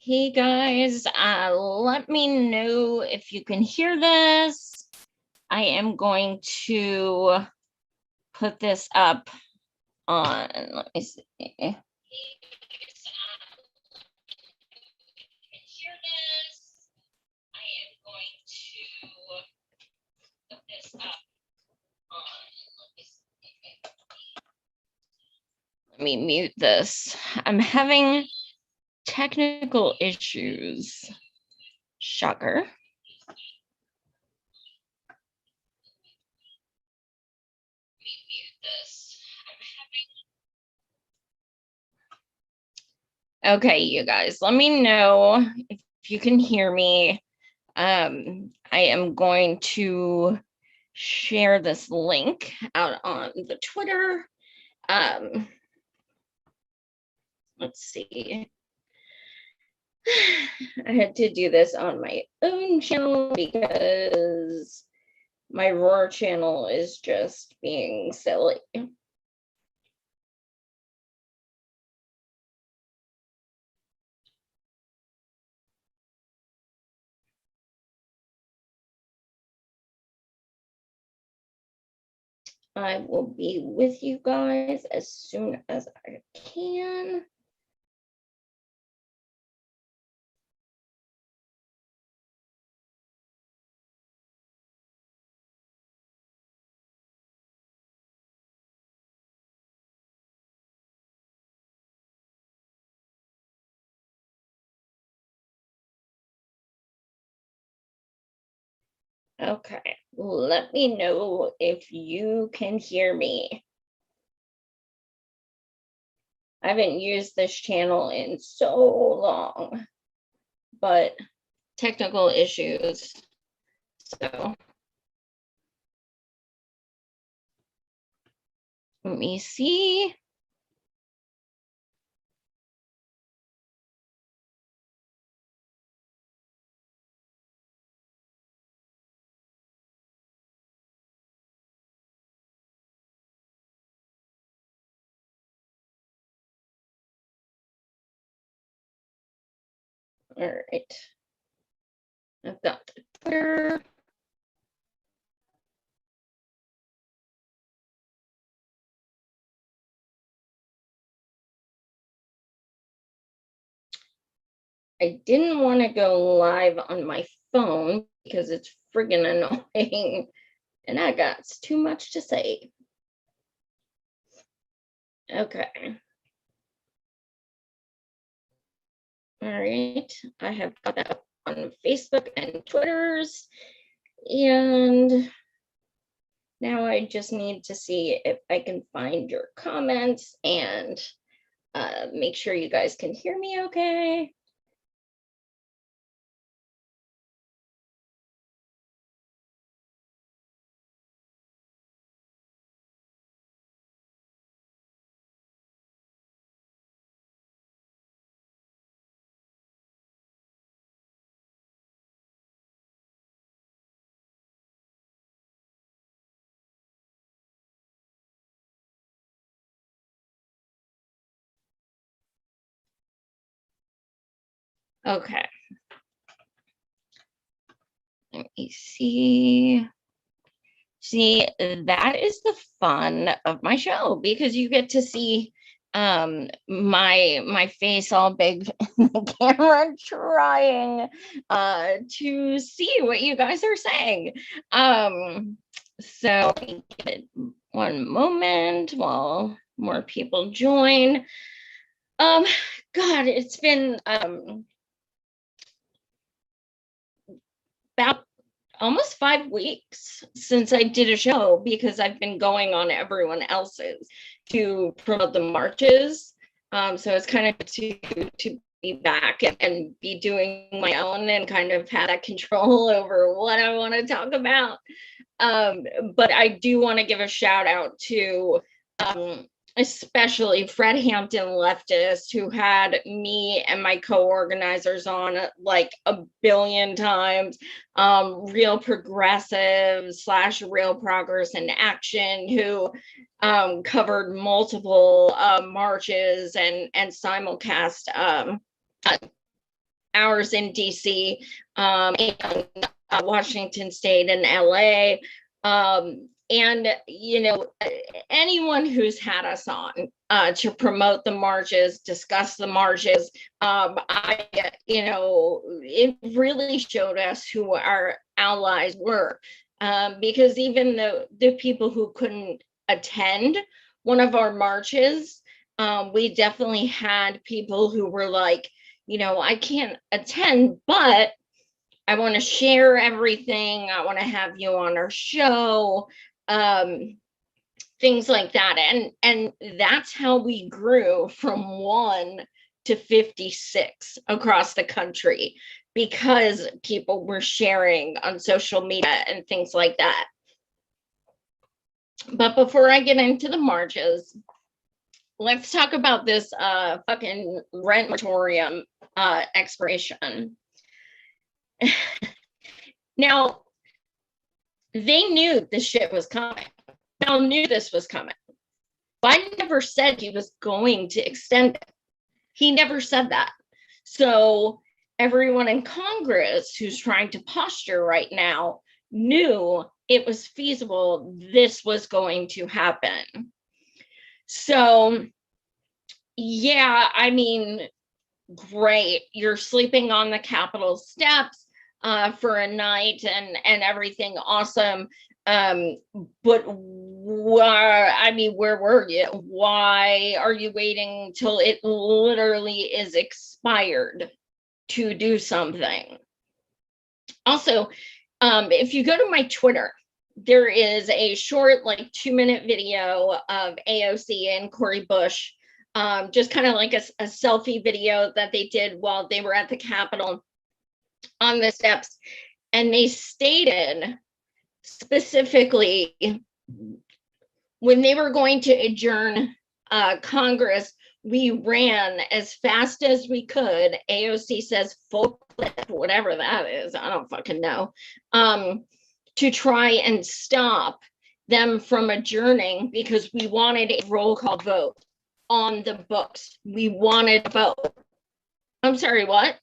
Hey guys, let me know if you can hear this. I am going to put this up on, let me see. Hey guys, let me hear this. I am going to put this up on, let me see. Let me mute this. I'm having technical issues. Shocker. Okay, you guys, let me know if you can hear me. I am going to share this link out on the Twitter. Let's see. I had to do this on my own channel because my Roar channel is just being silly. I will be with you guys as soon as I can. Okay, let me know if you can hear me. I haven't used this channel in so long, but technical issues. So let me see. All right. I've got the Twitter. I didn't want to go live on my phone because it's friggin' annoying and I got too much to say. Okay. All right. I have got that up on Facebook and Twitters. And now I just need to see if I can find your comments and make sure you guys can hear me okay. Okay. Let me see. See, that is the fun of my show because you get to see my face all big in the camera trying to see what you guys are saying. So give it one moment while more people join. God, it's been about almost 5 weeks since I did a show because I've been going on everyone else's to promote the marches. So it's kind of to be back and be doing my own and kind of have that control over what I want to talk about. But I do want to give a shout out to especially Fred Hampton Leftist, who had me and my co-organizers on like a billion times, Real Progressive / Real Progress in Action, who covered multiple marches and simulcast ours in DC, and Washington State and LA. And, you know, anyone who's had us on to promote the marches, discuss the marches, you know, it really showed us who our allies were. Because even the people who couldn't attend one of our marches, we definitely had people who were like, you know, I can't attend, but I want to share everything. I want to have you on our show, things like that. And that's how we grew from 1 to 56 across the country, because people were sharing on social media and things like that. But before I get into the marches, let's talk about this fucking rent moratorium expiration. Now, they knew this shit was coming. They knew this was coming. Biden never said he was going to extend it. He never said that. So everyone in Congress who's trying to posture right now knew it was feasible this was going to happen. So, yeah, I mean, great. You're sleeping on the Capitol steps for a night and everything, awesome. But I mean, where were you? Why are you waiting till it literally is expired to do something? Also, if you go to my Twitter, there is a short, like 2-minute video of AOC and Cori Bush, just kind of like a selfie video that they did while they were at the Capitol on the steps. And they stated specifically, when they were going to adjourn Congress, we ran as fast as we could. AOC says full clip, whatever that is, I don't fucking know, to try and stop them from adjourning, because we wanted a roll call vote on the books. We wanted a vote. I'm sorry, what?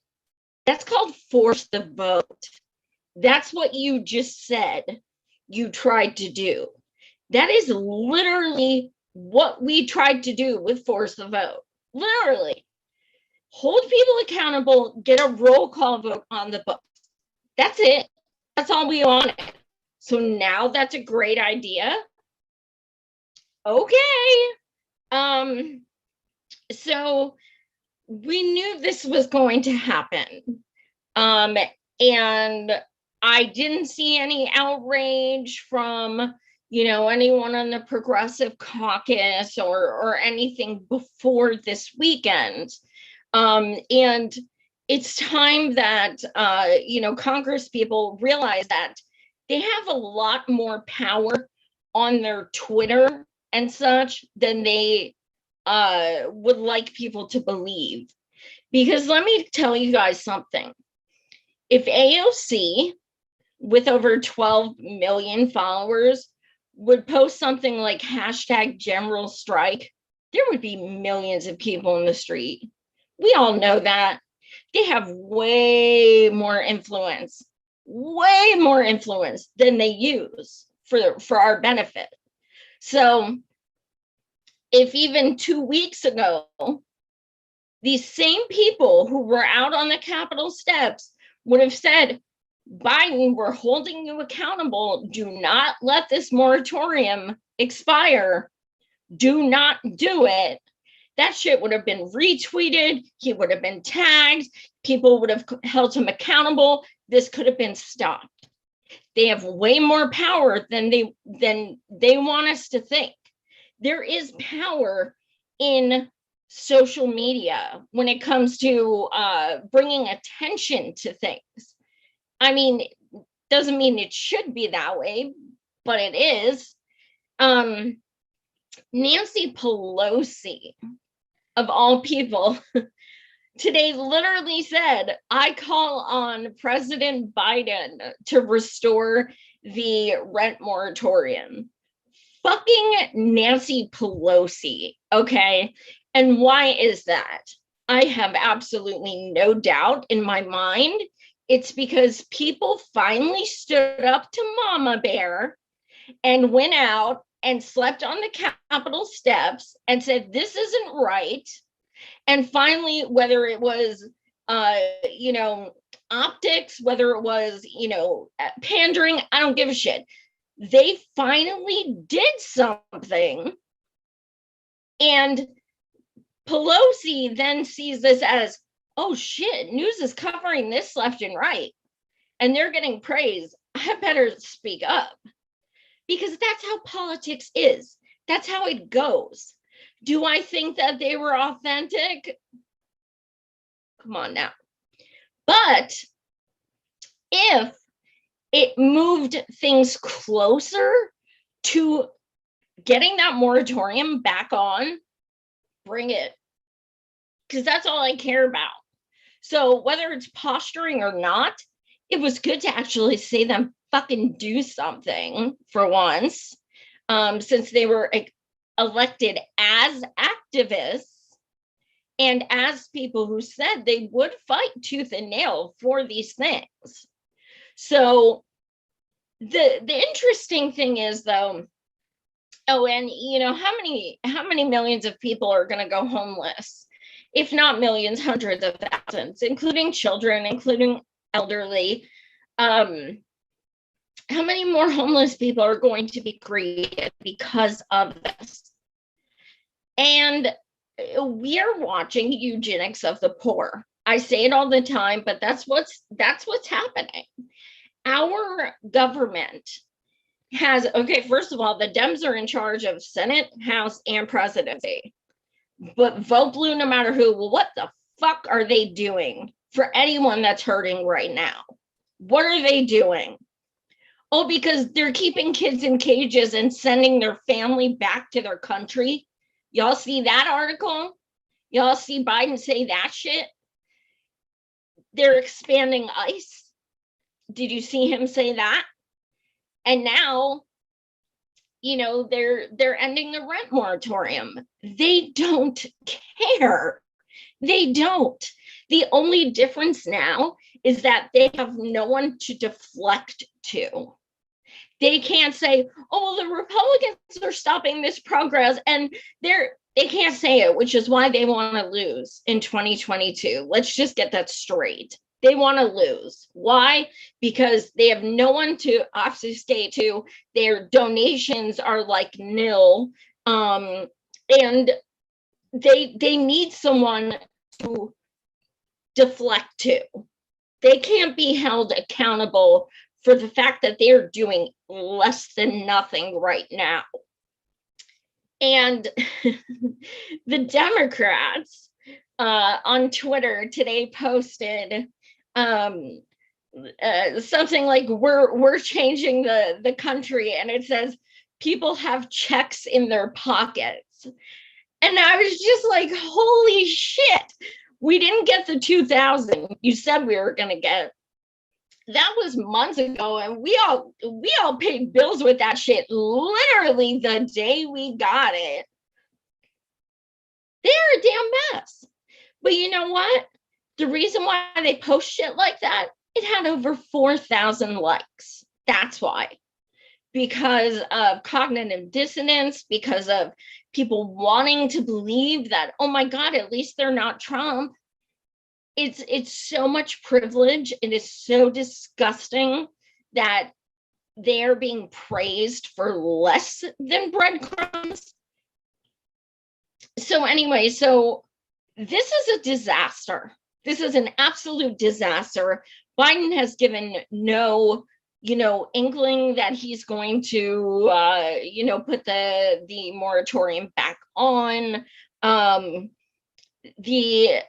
That's called force the vote. That's what you just said you tried to do. That is literally what we tried to do with force the vote. Literally. Hold people accountable, get a roll call vote on the books. That's it. That's all we wanted. So now that's a great idea. Okay. So we knew this was going to happen. And I didn't see any outrage from, you know, anyone on the Progressive Caucus or anything before this weekend. And it's time that, you know, Congress people realize that they have a lot more power on their Twitter and such than they would like people to believe. Because let me tell you guys something. If AOC, with over 12 million followers, would post something like hashtag general strike, there would be millions of people in the street. We all know that. They have way more influence than they use for our benefit. So if even 2 weeks ago, these same people who were out on the Capitol steps would have said, Biden, we're holding you accountable. Do not let this moratorium expire. Do not do it. That shit would have been retweeted. He would have been tagged. People would have held him accountable. This could have been stopped. They have way more power than they want us to think. There is power in social media when it comes to bringing attention to things. I mean, doesn't mean it should be that way, but it is. Nancy Pelosi, of all people, today literally said, I call on President Biden to restore the rent moratorium. Fucking Nancy Pelosi, okay? And why is that? I have absolutely no doubt in my mind it's because people finally stood up to Mama Bear and went out and slept on the Capitol steps and said, this isn't right. And finally, whether it was, you know, optics, whether it was, you know, pandering, I don't give a shit. They finally did something. And Pelosi then sees this as, oh shit, news is covering this left and right, and they're getting praise. I better speak up, because that's how politics is. That's how it goes. Do I think that they were authentic? Come on now. But if it moved things closer to getting that moratorium back on, bring it. Because that's all I care about. So whether it's posturing or not, it was good to actually see them fucking do something for once, since they were elected as activists and as people who said they would fight tooth and nail for these things. So the interesting thing is, though, oh, and you know, how many millions of people are going to go homeless? If not millions, hundreds of thousands, including children, including elderly. How many more homeless people are going to be created because of this? And we are watching eugenics of the poor. I say it all the time, but that's what's happening. Our government has, okay, first of all, the Dems are in charge of Senate, House, and presidency. But vote blue no matter who. Well, what the fuck are they doing for anyone that's hurting right now? What are they doing? Oh, because they're keeping kids in cages and sending their family back to their country. Y'all see that article? Y'all see Biden say that shit? They're expanding ICE. Did you see him say that? And now, you know, they're ending the rent moratorium. They don't care. They don't. The only difference now is that they have no one to deflect to. They can't say, oh, well, the Republicans are stopping this progress, and they can't say it, which is why they want to lose in 2022. Let's just get that straight. They want to lose. Why? Because they have no one to obfuscate to. Their donations are like nil. And they need someone to deflect to. They can't be held accountable for the fact that they're doing less than nothing right now. And the Democrats on Twitter today posted something like, we're changing the country, and it says people have checks in their pockets. And I was just like, holy shit, we didn't get the 2,000 you said we were going to get. That was months ago, and we all paid bills with that shit literally the day we got it. They're a damn mess. But you know what? The reason why they post shit like that, it had over 4,000 likes. That's why. Because of cognitive dissonance, because of people wanting to believe that, oh my God, at least they're not Trump. It's so much privilege. It is so disgusting that they're being praised for less than breadcrumbs. So anyway, so this is a disaster. This is an absolute disaster. Biden has given no, inkling that he's going to, put the moratorium back on. We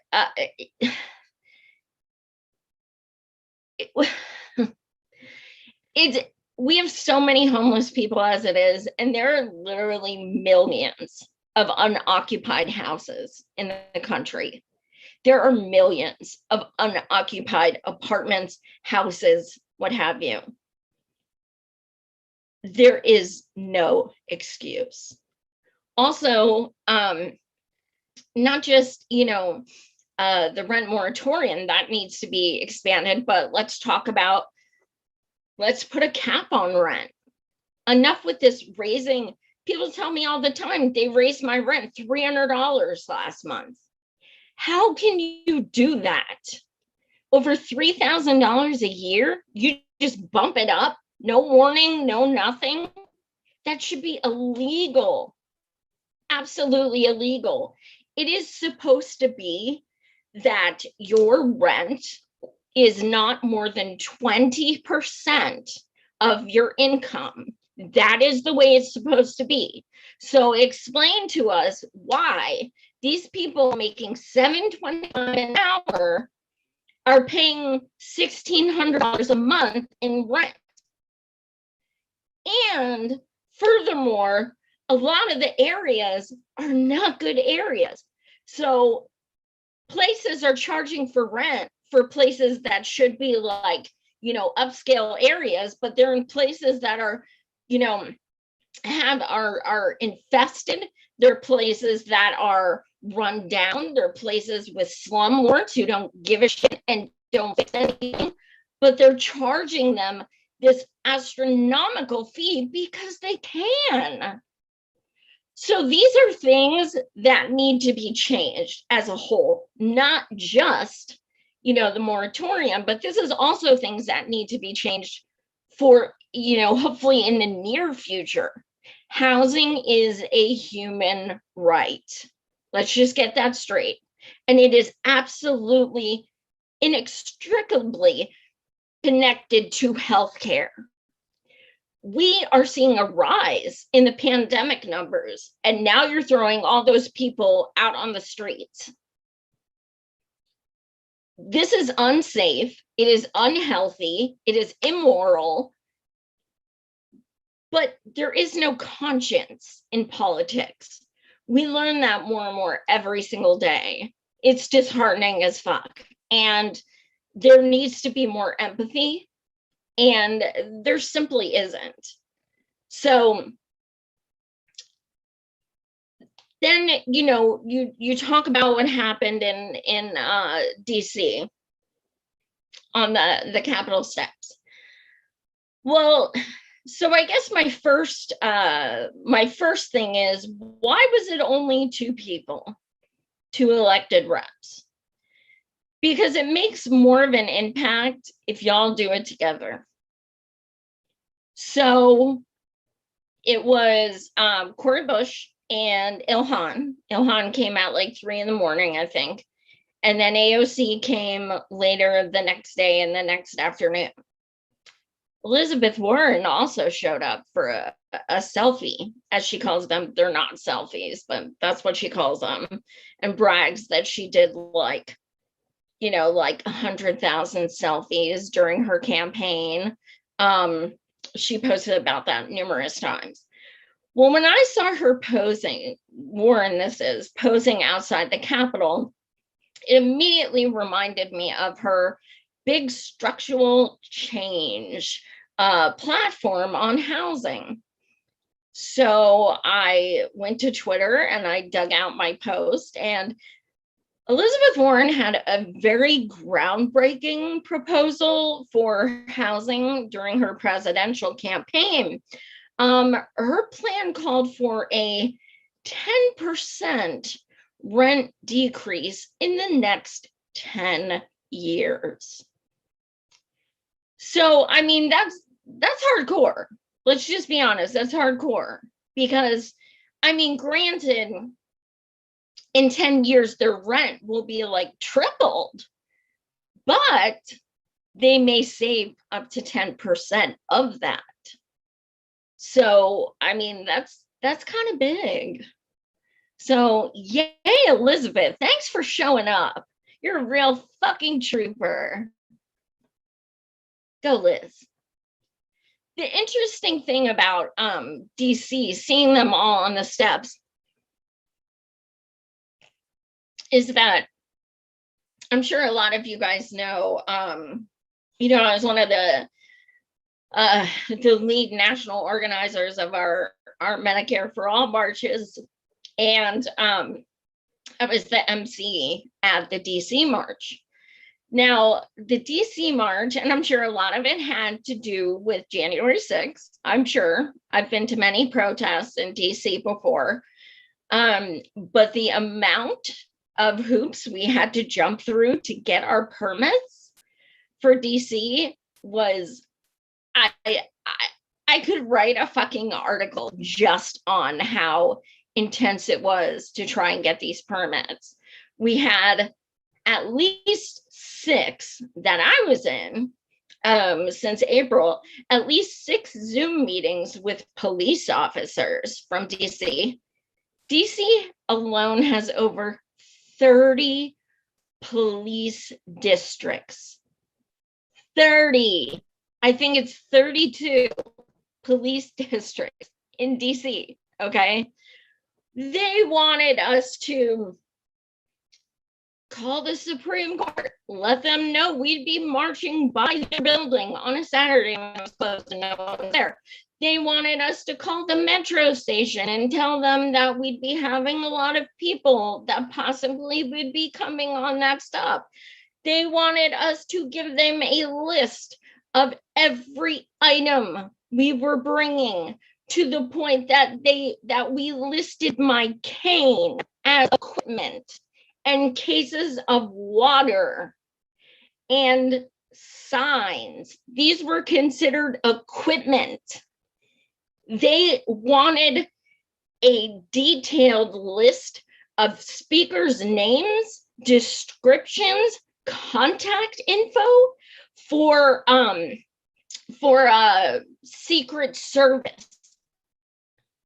have so many homeless people as it is, and there are literally millions of unoccupied houses in the country. There are millions of unoccupied apartments, houses, what have you. There is no excuse. Also, not just, the rent moratorium that needs to be expanded, but let's put a cap on rent. Enough with this raising. People tell me all the time, they raised my rent $300 last month. How can you do that? Over $3,000 a year, you just bump it up, no warning, no nothing. That should be illegal. Absolutely illegal. It is supposed to be that your rent is not more than 20% of your income. That is the way it's supposed to be. So explain to us why these people making $7.25 an hour are paying $1,600 a month in rent. And furthermore, a lot of the areas are not good areas. So places are charging for rent for places that should be like, upscale areas, but they're in places that are, are infested. They're places that are run down. They're places with slumlords who don't give a shit and don't fix anything, but they're charging them this astronomical fee because they can. So these are things that need to be changed as a whole, not just, the moratorium, but this is also things that need to be changed for, hopefully in the near future. Housing is a human right. Let's just get that straight. And it is absolutely inextricably connected to healthcare. We are seeing a rise in the pandemic numbers, and now you're throwing all those people out on the streets. This is unsafe. It is unhealthy. It is immoral. But there is no conscience in politics. We learn that more and more every single day. It's disheartening as fuck. And there needs to be more empathy. And there simply isn't. So then, you talk about what happened in DC on the Capitol steps. Well, so I guess my first thing is, why was it only 2 people, 2 elected reps? Because it makes more of an impact if y'all do it together. So it was Cori Bush and Ilhan. Ilhan came out like 3 a.m, I think. And then AOC came later the next day and the next afternoon. Elizabeth Warren also showed up for a selfie, as she calls them. They're not selfies, but that's what she calls them, and brags that she did like 100,000 selfies during her campaign. She posted about that numerous times. Well, when I saw her posing, Warren, this is posing outside the Capitol, it immediately reminded me of her big structural change platform on housing. So I went to Twitter and I dug out my post, and Elizabeth Warren had a very groundbreaking proposal for housing during her presidential campaign. Her plan called for a 10% rent decrease in the next 10 years. So, I mean, that's hardcore. Let's just be honest, that's hardcore. Because, I mean, granted, in 10 years, their rent will be like tripled, but they may save up to 10% of that. So, I mean, that's kind of big. So, yay, Elizabeth, thanks for showing up. You're a real fucking trooper. Go, Liz. The interesting thing about DC, seeing them all on the steps, is that I'm sure a lot of you guys know, I was one of the lead national organizers of our Medicare for All marches. And I was the MC at the DC March. Now, the DC March, and I'm sure a lot of it had to do with January 6th. I'm sure I've been to many protests in DC before. But the amount of hoops we had to jump through to get our permits for DC was, I could write a fucking article just on how intense it was to try and get these permits. We had at least 6 that I was in since April, at least 6 Zoom meetings with police officers from DC. DC alone has over 30 police districts. 30. I think it's 32 police districts in DC, okay? They wanted us to call the Supreme Court, let them know we'd be marching by their building on a Saturday when I was supposed to know I was there. They wanted us to call the metro station and tell them that we'd be having a lot of people that possibly would be coming on that stop. They wanted us to give them a list of every item we were bringing, to the point that we listed my cane as equipment, and cases of water and signs. These were considered equipment. They wanted a detailed list of speakers' names, descriptions, contact info for Secret Service.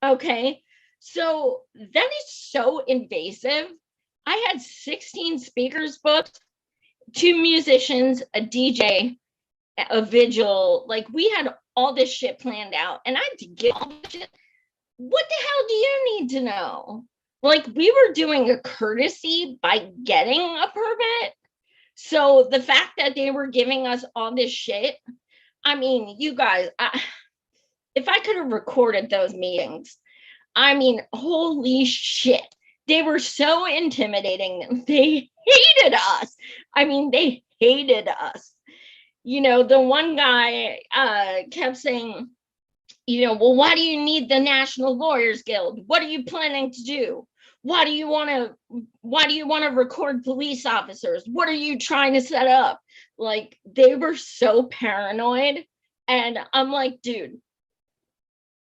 Okay, so that is so invasive. I had 16 speakers booked, 2 musicians, a DJ, a vigil. Like, we had all this shit planned out, and I had to get all this shit. What the hell do you need to know? Like, we were doing a courtesy by getting a permit. So the fact that they were giving us all this shit, I mean, you guys, if I could have recorded those meetings, I mean, holy shit. They were so intimidating. They hated us. I mean, they hated us. You know, the one guy kept saying, you know, well, why do you need the National Lawyers Guild? What are you planning to do? Why do you want to record police officers? What are you trying to set up? Like, they were so paranoid. And I'm like, dude,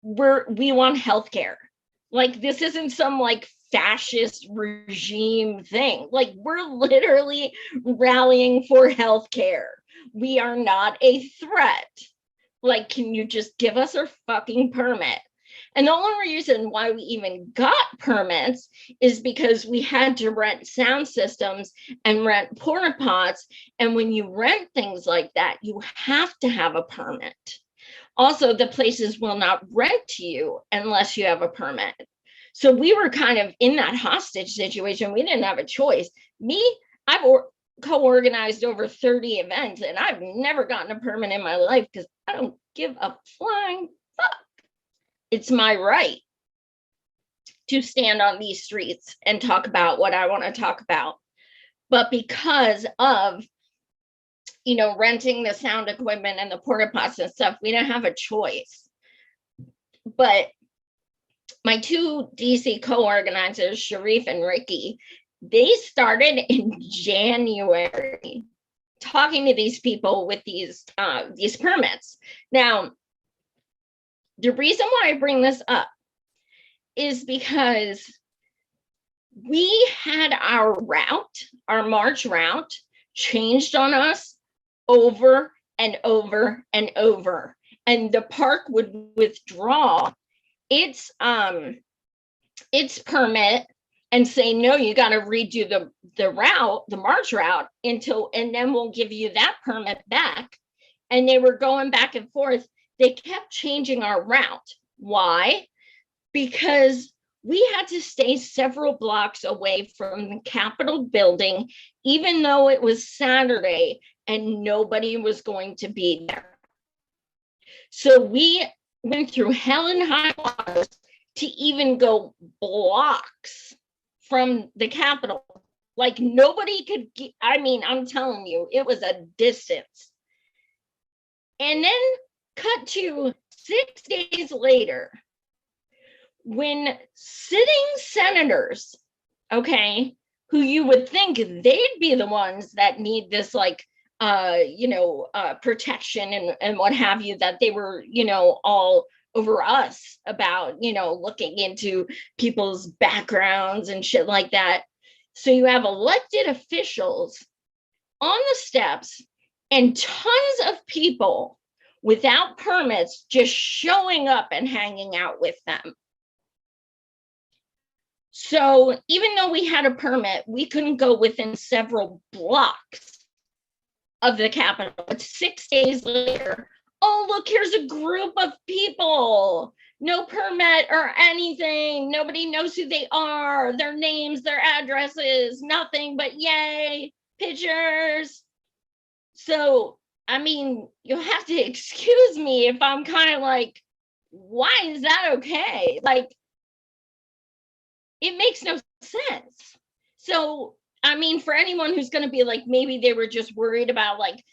we want healthcare. Like, this isn't some like fascist regime thing. Like, we're literally rallying for healthcare. We are not a threat. Like, can you just give us our fucking permit? And the only reason why we even got permits is because we had to rent sound systems and rent porta pots. And when you rent things like that, you have to have a permit. Also, the places will not rent to you unless you have a permit. So we were kind of in that hostage situation. We didn't have a choice. I've co-organized over 30 events, and I've never gotten a permit in my life because I don't give a flying fuck. It's my right to stand on these streets and talk about what I want to talk about. But because of, you know, renting the sound equipment and the porta pots and stuff, we didn't have a choice. But my 2 DC co-organizers, Sharif and Ricky, they started in January talking to these people with these permits. Now, the reason why I bring this up is because we had our march route changed on us over and over and over. And the park would withdraw its permit and say, no, you got to redo the route, the march route, and then we'll give you that permit back. And they were going back and forth. They kept changing our route. Why? Because we had to stay several blocks away from the Capitol building, even though it was Saturday and nobody was going to be there. So we went through hell and high waters to even go blocks from the Capitol. Like nobody could, I mean, I'm telling you, it was a distance. And then cut to 6 days later, when sitting senators, okay, who you would think they'd be the ones that need this like protection and what have you, that they were, all over us about, looking into people's backgrounds and shit like that. So you have elected officials on the steps and tons of people without permits just showing up and hanging out with them. So even though we had a permit, we couldn't go within several blocks of the Capitol. But 6 days later, oh, look, here's a group of people. No permit or anything. Nobody knows who they are, their names, their addresses, nothing but yay, pictures. So, I mean, you'll have to excuse me if I'm kind of like, why is that okay? Like, it makes no sense. So, I mean, for anyone who's going to be like, maybe they were just worried about like,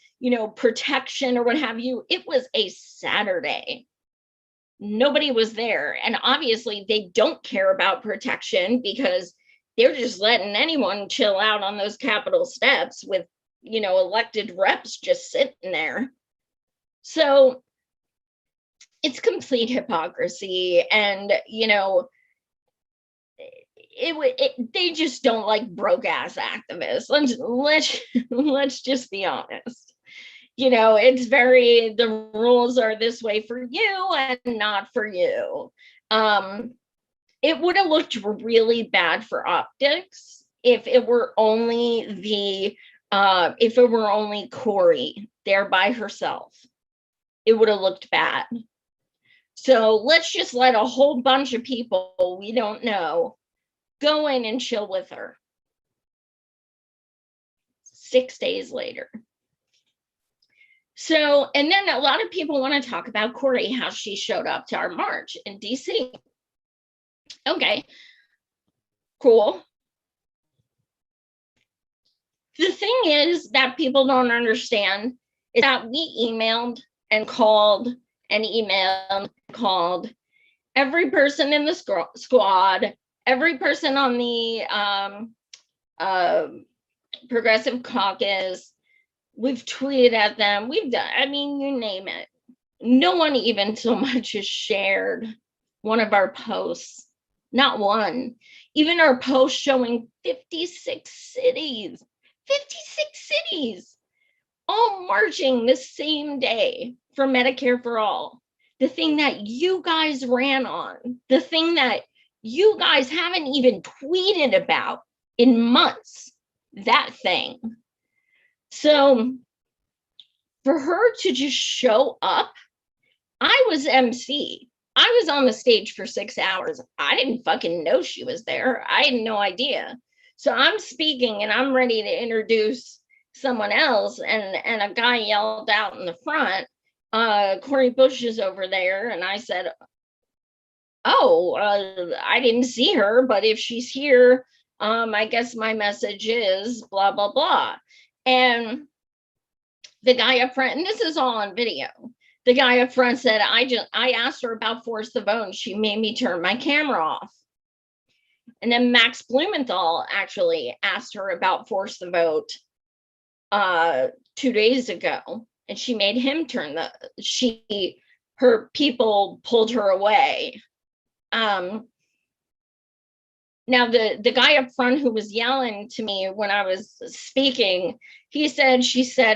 protection or what have you, it was a Saturday. Nobody was there. And obviously they don't care about protection because they're just letting anyone chill out on those Capitol steps with, elected reps just sitting there. So it's complete hypocrisy. And, they just don't like broke ass activists. Let's just be honest. It's very, the rules are this way for you and not for you. It would have looked really bad for optics if it were only Corey there by herself. It would have looked bad. So let's just let a whole bunch of people we don't know go in and chill with her. 6 days later. So, and then a lot of people want to talk about Corey, how she showed up to our march in DC. Okay, cool. The thing is that people don't understand is that we emailed and called every person in the squad, every person on the Progressive Caucus. We've tweeted at them. We've done, I mean, you name it. No one even so much as shared one of our posts. Not one. Even our post showing 56 cities, all marching the same day for Medicare for All. The thing that you guys ran on, the thing that you guys haven't even tweeted about in months, that thing. So for her to just show up, I was MC. I was on the stage for 6 hours. I didn't fucking know she was there. I had no idea. So I'm speaking and I'm ready to introduce someone else. And a guy yelled out in the front, Cori Bush is over there. And I said, oh, I didn't see her, but if she's here, I guess my message is blah, blah, blah. And the guy up front, and this is all on video, the guy up front said, I asked her about Force the Vote and she made me turn my camera off. And then Max Blumenthal actually asked her about Force the Vote 2 days ago, and she made him turn her people pulled her away. Now the guy up front who was yelling to me when I was speaking, she said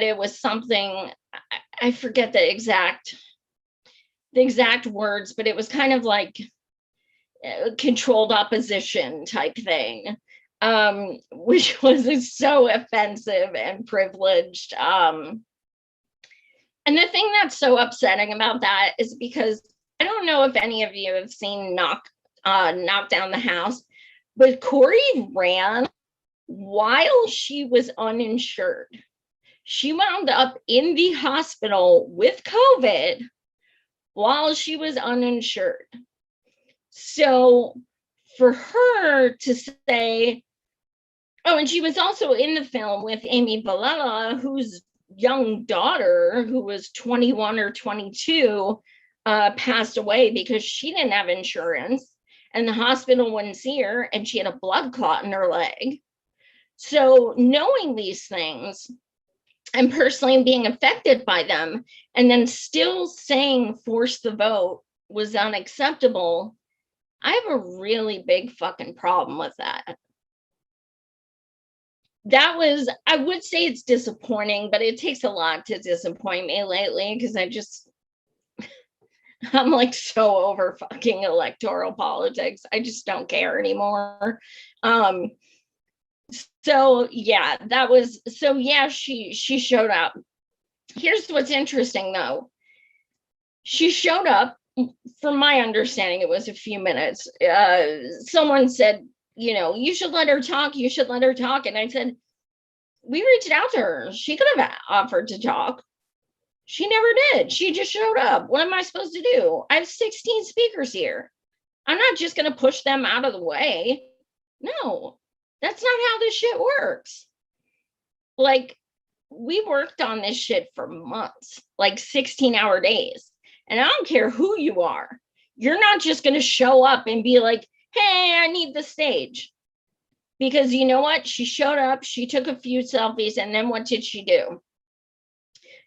it was something, I forget the exact words, but it was kind of like controlled opposition type thing, which was so offensive and privileged. And the thing that's so upsetting about that is because I don't know if any of you have seen Knock Down the House, but Cori ran while she was uninsured. She wound up in the hospital with COVID while she was uninsured. So for her to say, oh, and she was also in the film with Amy Vilela, whose young daughter, who was 21 or 22, passed away because she didn't have insurance and the hospital wouldn't see her and she had a blood clot in her leg. So knowing these things and personally being affected by them, and then still saying force the vote was unacceptable, I have a really big fucking problem with that. That was, I would say it's disappointing, but it takes a lot to disappoint me lately because I'm like so over fucking electoral politics. I just don't care anymore. So yeah, she showed up. Here's what's interesting though. She showed up, from my understanding, it was a few minutes. Someone said, you should let her talk. You should let her talk. And I said, we reached out to her. She could have offered to talk. She never did. She just showed up. What am I supposed to do? I have 16 speakers here. I'm not just going to push them out of the way. No, that's not how this shit works. Like, we worked on this shit for months, like 16-hour days. And I don't care who you are. You're not just going to show up and be like, hey, I need the stage. Because you know what? She showed up, she took a few selfies, and then what did she do?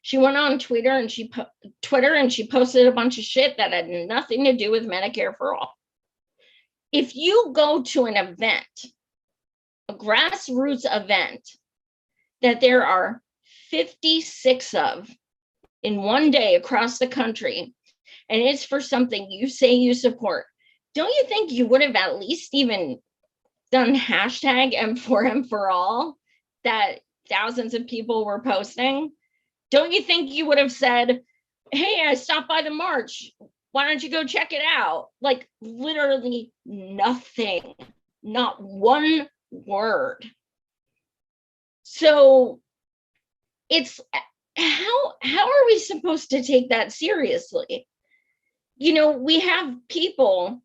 She went on Twitter and she posted a bunch of shit that had nothing to do with Medicare for All. If you go to an event, a grassroots event, that there are 56 of in one day across the country, and it's for something you say you support, don't you think you would have at least even done hashtag M4M for all that thousands of people were posting? Don't you think you would have said, hey, I stopped by the march. Why don't you go check it out? Like, literally nothing, not one word. So it's, how are we supposed to take that seriously? We have people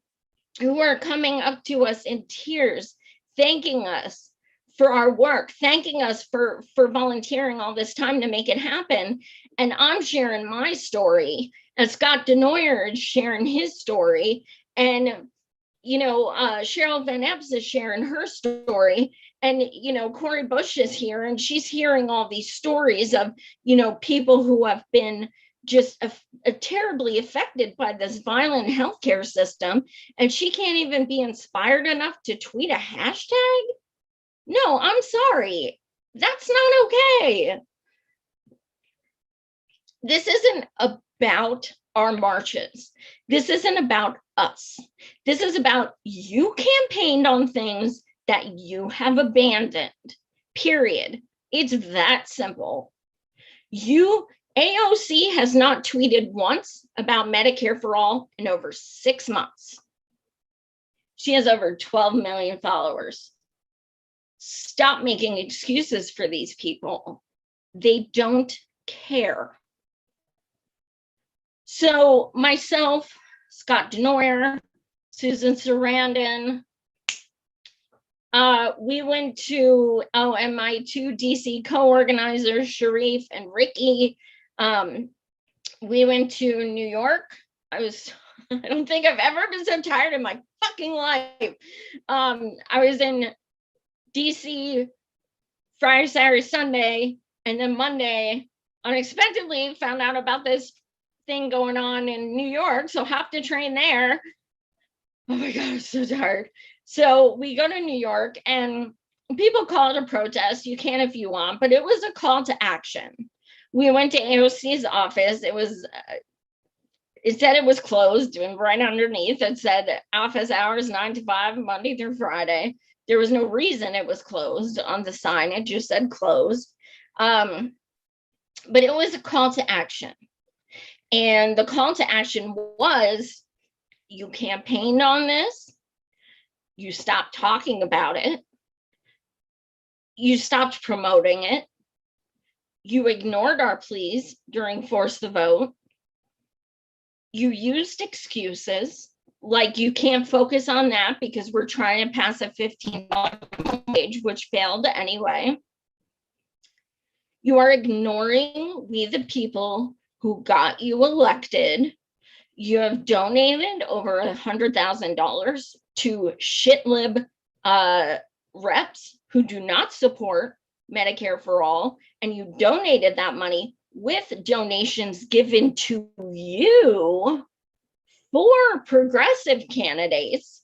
who are coming up to us in tears, thanking us for our work, thanking us for volunteering all this time to make it happen. And I'm sharing my story, and Scott Denoyer is sharing his story, and Cheryl Van Epps is sharing her story, and Cori Bush is here, and she's hearing all these stories of people who have been just terribly affected by this violent healthcare system, and she can't even be inspired enough to tweet a hashtag. No, I'm sorry. That's not okay. This isn't about our marches. This isn't about us. This is about you campaigned on things that you have abandoned, period. It's that simple. AOC has not tweeted once about Medicare for All in over 6 months. She has over 12 million followers. Stop making excuses for these people. They don't care. So myself, Scott Denoyer, Susan Sarandon, we went to, and my 2 DC co-organizers, Sharif and Ricky, we went to New York. I don't think I've ever been so tired in my fucking life. I was in DC Friday, Saturday, Sunday, and then Monday, unexpectedly found out about this thing going on in New York, so hopped a train there. Oh my God, I'm so tired. So we go to New York, and people call it a protest. You can if you want, but it was a call to action. We went to AOC's office. It said it was closed, and right underneath it said office hours 9 to 5, Monday through Friday. There was no reason it was closed on the sign. It just said closed. But it was a call to action. And the call to action was, you campaigned on this, you stopped talking about it, you stopped promoting it, you ignored our pleas during Force the Vote, you used excuses, like you can't focus on that because we're trying to pass a $15 wage, which failed anyway. You are ignoring we the people who got you elected. You have donated over $100,000 to shitlib reps who do not support Medicare for all, and you donated that money with donations given to you for progressive candidates.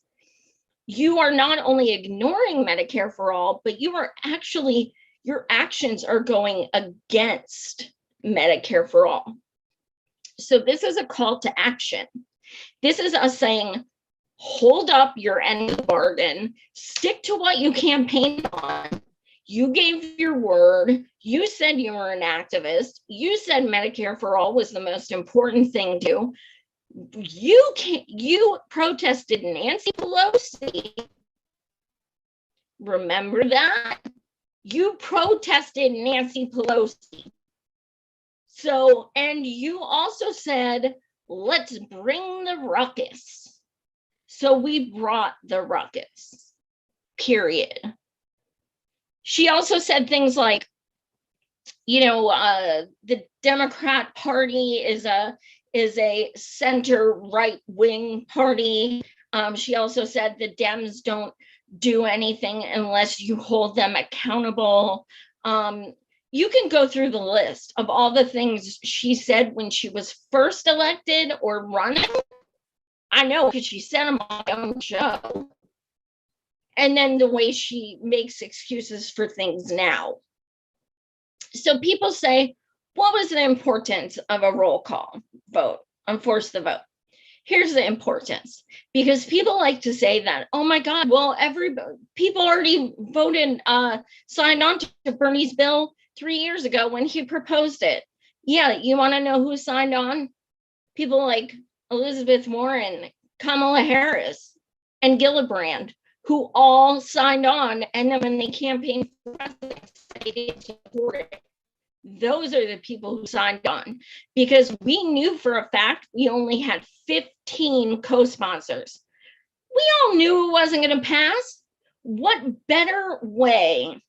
You are not only ignoring Medicare for all, but you are actually, your actions are going against Medicare for all. So this is a call to action. This is us saying, hold up your end of the bargain, stick to what you campaigned on. You gave your word. You said you were an activist. You said Medicare for all was the most important thing to do. You protested Nancy Pelosi. Remember that? You protested Nancy Pelosi. So, and you also said, let's bring the ruckus. So we brought the ruckus, period. She also said things like, you know, the Democrat Party is a center right wing party. She also said the Dems don't do anything unless you hold them accountable. You can go through the list of all the things she said when she was first elected or running. I know because she said them on my own show. And then the way she makes excuses for things now. So people say, what was the importance of a roll call vote on force the vote? Here's the importance, because people like to say that, oh my God, well, people already voted, signed on to Bernie's bill 3 years ago when he proposed it. Yeah, you want to know who signed on? People like Elizabeth Warren, Kamala Harris, and Gillibrand, who all signed on, and then when they campaigned for president, they didn't support it. Those are the people who signed on, because we knew for a fact we only had 15 co-sponsors. We all knew it wasn't going to pass. What better way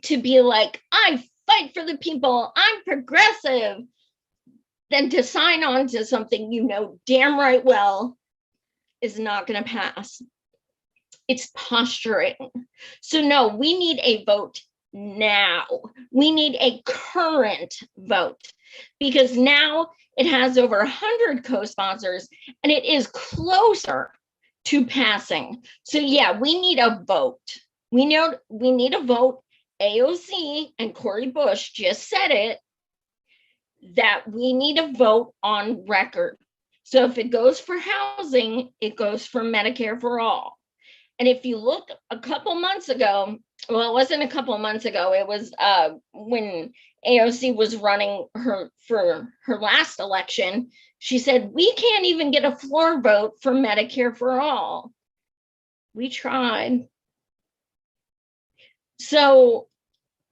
to be like, I fight for the people, I'm progressive, than to sign on to something you know damn right well is not going to pass. It's posturing. So no, we need a vote now. We need a current vote, because now it has over 100 co-sponsors and it is closer to passing. So yeah, we need a vote. We need a vote. AOC and Cori Bush just said it, that we need a vote on record. So if it goes for housing, it goes for Medicare for all. And if you look a couple months ago, well, it wasn't a couple months ago, it was when AOC was running for her last election, she said, we can't even get a floor vote for Medicare for all. We tried. So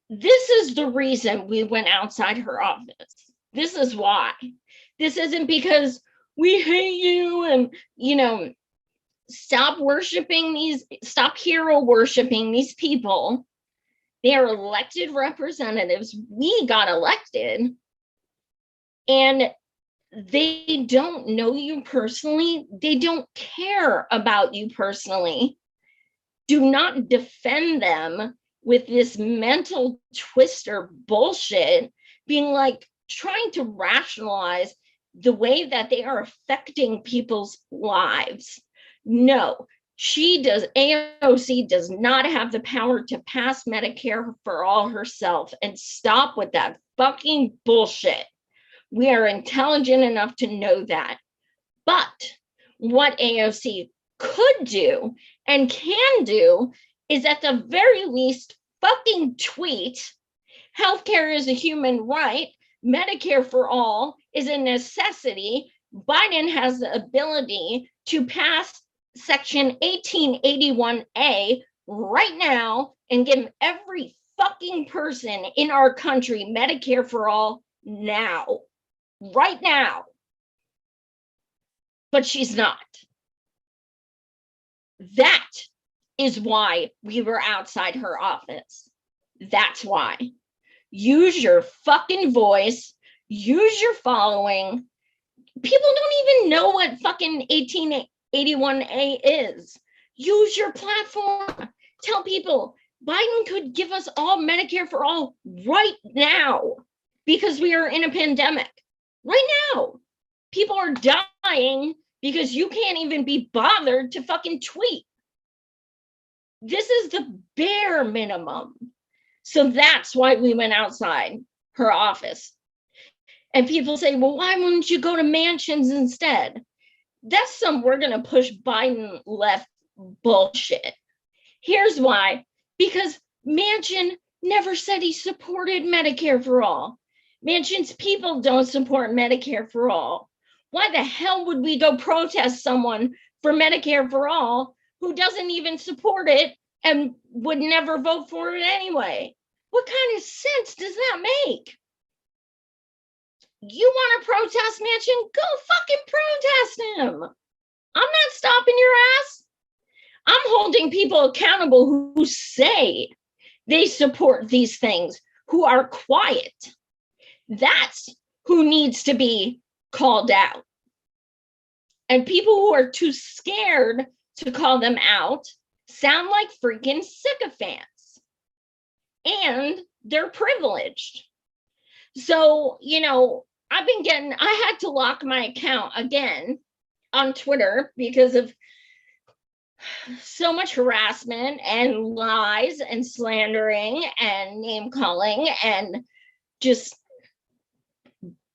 this is the reason we went outside her office. This is why. This isn't because we hate you and, you know, stop hero worshiping these people. They are elected representatives. We got elected, and they don't know you personally. They don't care about you personally. Do not defend them with this mental twister bullshit, being like, trying to rationalize the way that they are affecting people's lives. No, AOC does not have the power to pass Medicare for all herself, and stop with that fucking bullshit. We are intelligent enough to know that. But what AOC could do and can do is, at the very least, fucking tweet, healthcare is a human right, Medicare for all is a necessity. Biden has the ability to pass Section 1881A right now and give every fucking person in our country Medicare for all now, right now. But she's not. That is why we were outside her office. That's why. Use your fucking voice. Use your following. People don't even know what fucking 1881A is. Use your platform. Tell people Biden could give us all Medicare for all right now because we are in a pandemic. Right now. People are dying because you can't even be bothered to fucking tweet. This is the bare minimum. So that's why we went outside her office. And people say, well, why wouldn't you go to Mansions instead? That's some we're going to push Biden left bullshit. Here's why. Because Manchin never said he supported Medicare for all. Manchin's people don't support Medicare for all. Why the hell would we go protest someone for Medicare for all who doesn't even support it and would never vote for it anyway? What kind of sense does that make? You want to protest Manchin? Go fucking protest him. I'm not stopping your ass. I'm holding people accountable who say they support these things, who are quiet. That's who needs to be called out. And people who are too scared to call them out sound like freaking sycophants. And they're privileged. So, I had to lock my account again on Twitter because of so much harassment and lies and slandering and name calling and just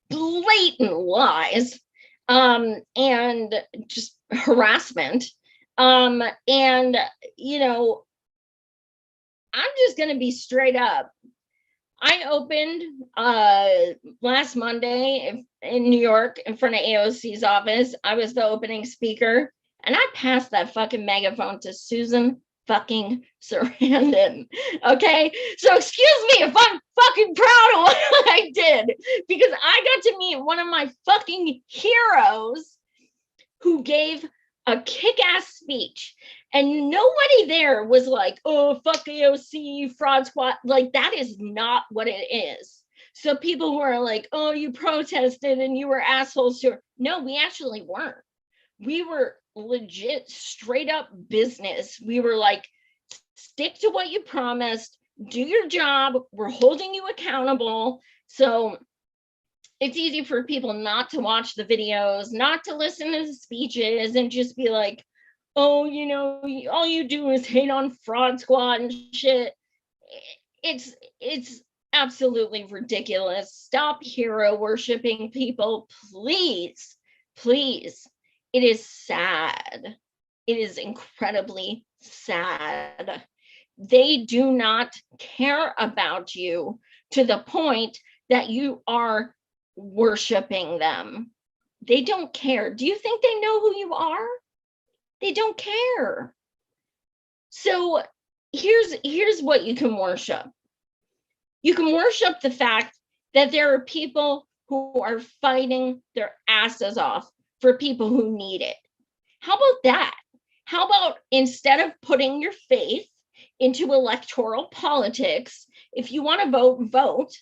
blatant lies and just harassment. I'm just going to be straight up. I opened last Monday in New York in front of AOC's office. I was the opening speaker, and I passed that fucking megaphone to Susan fucking Sarandon. Okay, so excuse me if I'm fucking proud of what I did, because I got to meet one of my fucking heroes who gave a kick-ass speech. And nobody there was like, oh, fuck AOC, fraud squad. Like, that is not what it is. So people who are like, oh, you protested and you were assholes. No, we actually weren't. We were legit, straight up business. We were like, stick to what you promised, do your job. We're holding you accountable. So it's easy for people not to watch the videos, not to listen to the speeches, and just be like, oh, all you do is hate on Fraud Squad and shit. It's absolutely ridiculous. Stop hero worshiping people, please, please. It is sad. It is incredibly sad. They do not care about you to the point that you are worshiping them. They don't care. Do you think they know who you are? They don't care. So here's what you can worship. You can worship the fact that there are people who are fighting their asses off for people who need it. How about that? How about instead of putting your faith into electoral politics, if you want to vote, vote.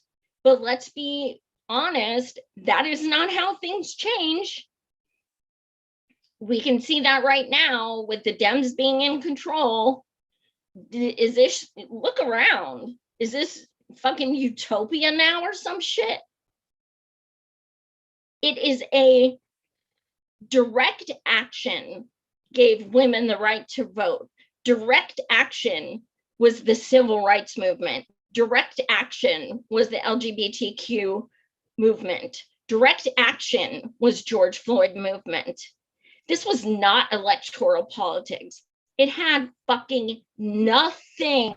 But let's be honest, that is not how things change. We can see that right now with the Dems being in control. Look around. Is this fucking utopia now or some shit? It is a direct action gave women the right to vote. Direct action was the civil rights movement. Direct action was the LGBTQ movement. Direct action was George Floyd movement. This was not electoral politics. It had fucking nothing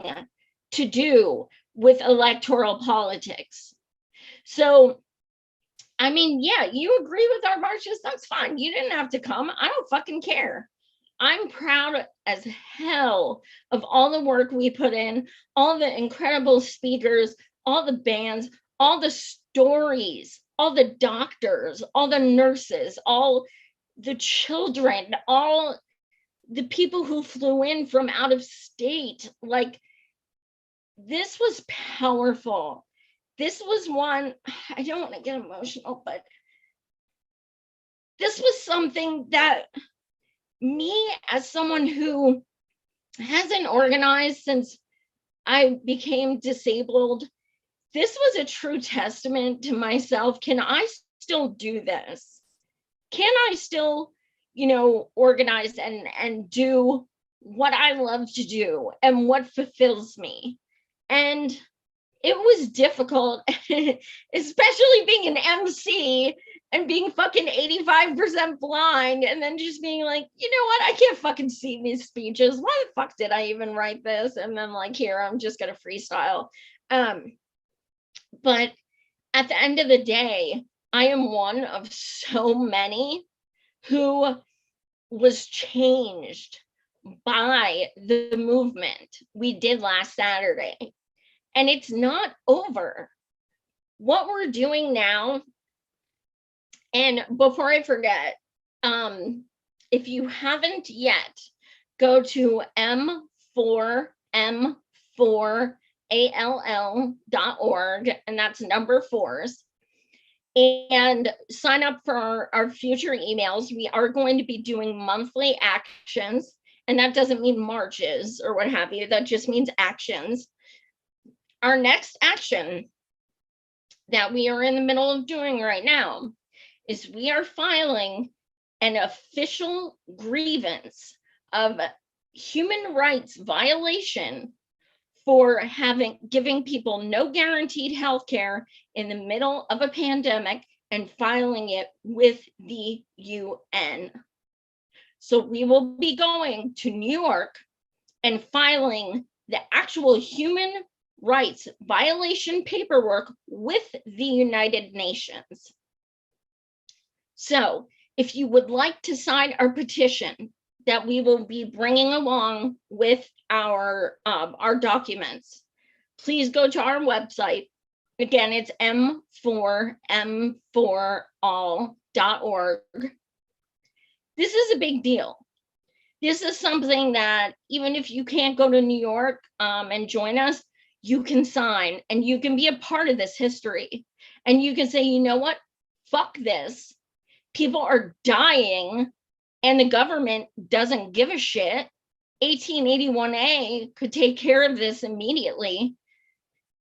to do with electoral politics. So, I mean, yeah, you agree with our marches, that's fine. You didn't have to come. I don't fucking care. I'm proud as hell of all the work we put in, all the incredible speakers, all the bands, all the stories, all the doctors, all the nurses, all the children, all the people who flew in from out of state. Like, this was powerful. This was one, I don't want to get emotional, but this was something that me, as someone who hasn't organized since I became disabled, this was a true testament to myself. Can I still do this? Can I still, organize and do what I love to do and what fulfills me? And it was difficult, especially being an MC and being fucking 85% blind, and then just being like, you know what, I can't fucking see these speeches. Why the fuck did I even write this? And then like, here, I'm just gonna freestyle. But at the end of the day, I am one of so many who was changed by the movement we did last Saturday. And it's not over. What we're doing now, and before I forget, if you haven't yet, go to m4all.org, and that's number 4s, and sign up for our future emails. We are going to be doing monthly actions, and that doesn't mean marches or what have you. That just means actions. Our next action that we are in the middle of doing right now is we are filing an official grievance of human rights violation for giving people no guaranteed health care in the middle of a pandemic and filing it with the UN. So we will be going to New York and filing the actual human rights violation paperwork with the United Nations. So if you would like to sign our petition that we will be bringing along with our documents, please go to our website. Again, it's m4all.org. This is a big deal. This is something that even if you can't go to New York and join us, you can sign and you can be a part of this history. And you can say, you know what? Fuck this. People are dying and the government doesn't give a shit. 1881A could take care of this immediately.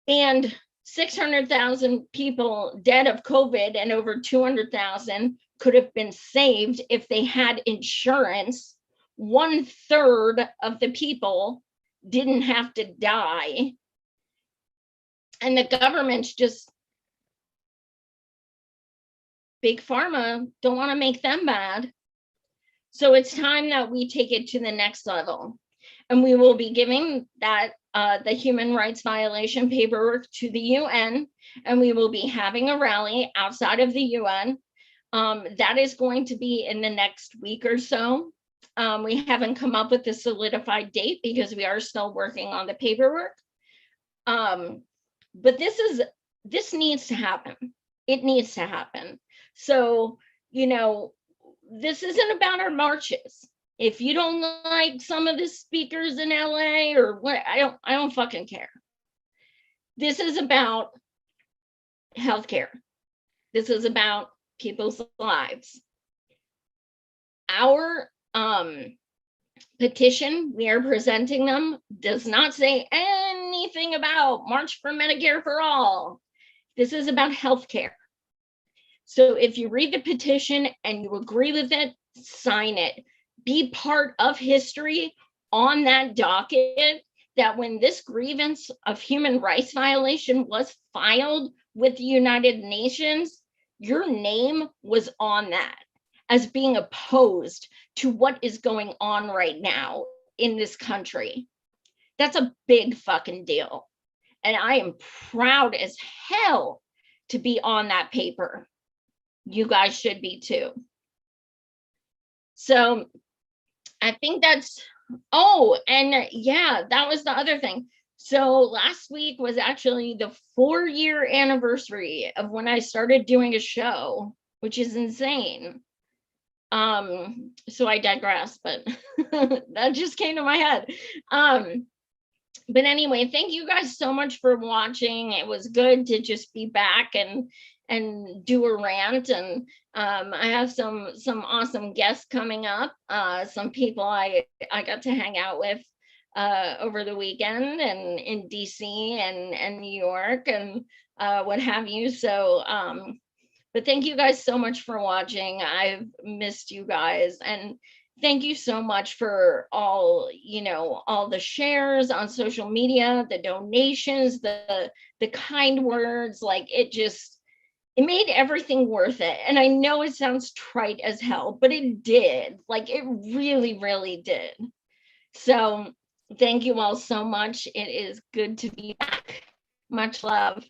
And 600,000 people dead of COVID and over 200,000 could have been saved if they had insurance. 1/3 of the people didn't have to die. And the government's just, big pharma don't want to make them bad. So it's time that we take it to the next level. And we will be giving that the human rights violation paperwork to the UN, and we will be having a rally outside of the UN. That is going to be in the next week or so. We haven't come up with a solidified date because we are still working on the paperwork. But this needs to happen. It needs to happen. So, this isn't about our marches. If you don't like some of the speakers in LA or what, I don't fucking care. This is about healthcare. This is about people's lives. Our petition, we are presenting them, does not say anything about March for Medicare for All. This is about healthcare. So if you read the petition and you agree with it, sign it. Be part of history on that docket, that when this grievance of human rights violation was filed with the United Nations, your name was on that as being opposed to what is going on right now in this country. That's a big fucking deal. And I am proud as hell to be on that paper. You guys should be too. So I think that's, and yeah, that was the other thing. So last week was actually the 4-year anniversary of when I started doing a show, which is insane. So I digress, but that just came to my head. But anyway, thank you guys so much for watching. It was good to just be back and do a rant. And I have some awesome guests coming up. Some people I got to hang out with over the weekend and in DC and New York and what have you. So but thank you guys so much for watching. I've missed you guys, and thank you so much for all, all the shares on social media, the donations, the kind words. Like, it made everything worth it. And I know it sounds trite as hell, but it did. Like, it really, really did. So thank you all so much. It is good to be back. Much love.